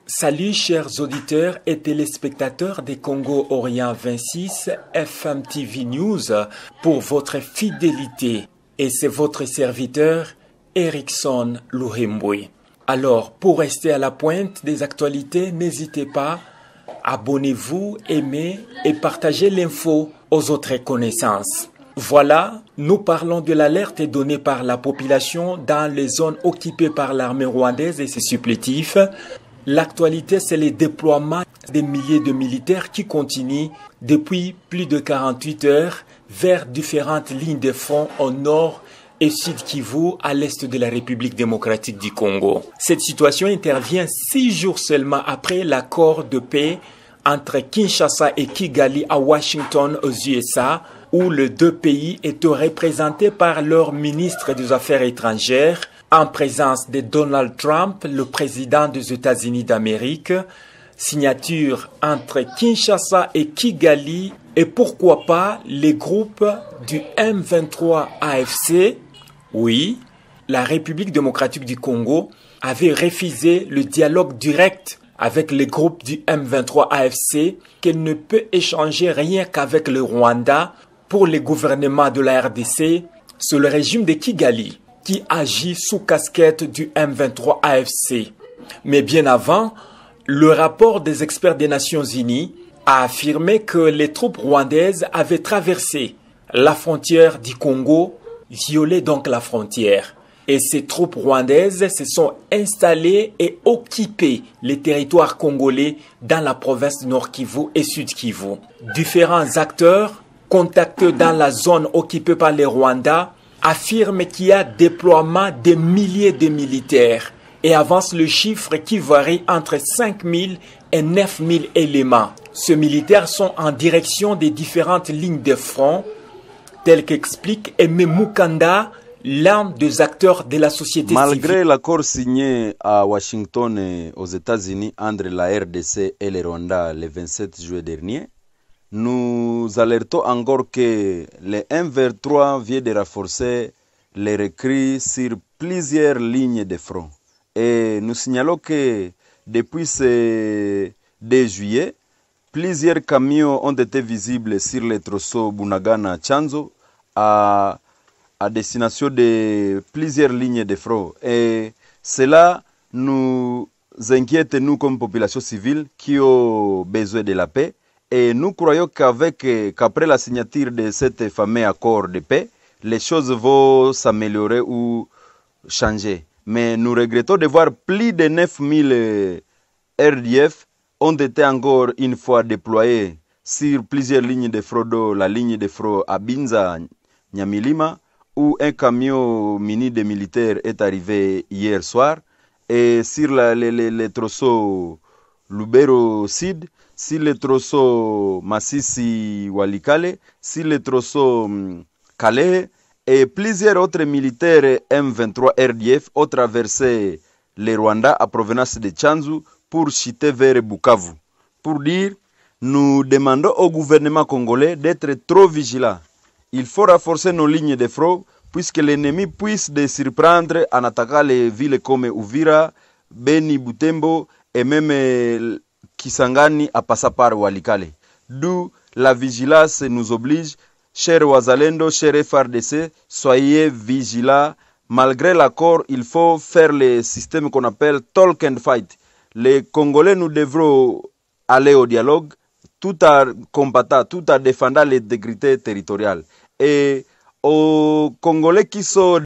Salut chers auditeurs et téléspectateurs des Congo Orient 26 FM TV News pour votre fidélité. Et c'est votre serviteur Erickson Luhembwe. Alors, pour rester à la pointe des actualités, n'hésitez pas, abonnez-vous, aimez et partagez l'info aux autres connaissances. Voilà, nous parlons de l'alerte donnée par la population dans les zones occupées par l'armée rwandaise et ses supplétifs. L'actualité, c'est le déploiement des milliers de militaires qui continuent depuis plus de 48 heures vers différentes lignes de front au nord et sud Kivu, à l'est de la République démocratique du Congo. Cette situation intervient 6 jours seulement après l'accord de paix entre Kinshasa et Kigali à Washington aux USA, où les deux pays étaient représentés par leur ministre des Affaires étrangères, en présence de Donald Trump, le président des États-Unis d'Amérique, signature entre Kinshasa et Kigali, et pourquoi pas les groupes du M23 AFC. Oui, la République démocratique du Congo avait refusé le dialogue direct avec les groupes du M23 AFC, qu'elle ne peut échanger rien qu'avec le Rwanda pour le gouvernement de la RDC sur le régime de Kigali, qui agit sous casquette du M23 AFC. Mais bien avant, le rapport des experts des Nations Unies a affirmé que les troupes rwandaises avaient traversé la frontière du Congo, violé donc la frontière. Et ces troupes rwandaises se sont installées et occupé les territoires congolais dans la province du Nord Kivu et Sud Kivu. Différents acteurs contactés dans la zone occupée par les Rwandais affirme qu'il y a déploiement de milliers de militaires et avance le chiffre qui varie entre 5 000 et 9 000 éléments. Ces militaires sont en direction des différentes lignes de front, telles qu'explique Aimé Mukanda, l'un des acteurs de la société civile. Malgré l'accord signé à Washington et aux États-Unis entre la RDC et le Rwanda le 27 juillet dernier, nous alertons encore que le M23 vient de renforcer les recrues sur plusieurs lignes de front. Et nous signalons que depuis ce 2 juillet, plusieurs camions ont été visibles sur les tronçons Bunagana-Chanzo à destination de plusieurs lignes de front. Et cela nous inquiète, nous comme population civile qui ont besoin de la paix. Et nous croyons qu'après la signature de cet fameux accord de paix, les choses vont s'améliorer ou changer. Mais nous regrettons de voir plus de 9000 RDF ont été encore une fois déployés sur plusieurs lignes de front, la ligne de front à Binza, Nyamilima, où un camion mini de militaires est arrivé hier soir, et sur les tronçons Lubero Sud, sur le tronçon Masisi Walikale, sur le tronçon Calais, et plusieurs autres militaires M23 RDF ont traversé le Rwanda à provenance de Chanzu pour chuter vers Bukavu. Pour dire, nous demandons au gouvernement congolais d'être trop vigilant. Il faut renforcer nos lignes de front puisque l'ennemi puisse de surprendre en attaquant les villes comme Uvira, Beni, Butembo et même Kisangani à passer par Walikale. D'où la vigilance nous oblige. Chers Wazalendo, chers FRDC, soyez vigilants. Malgré l'accord, il faut faire le système qu'on appelle talk and fight. Les Congolais, nous devrons aller au dialogue tout en combattant, tout en défendant l'intégrité territoriale. Et aux Congolais qui sont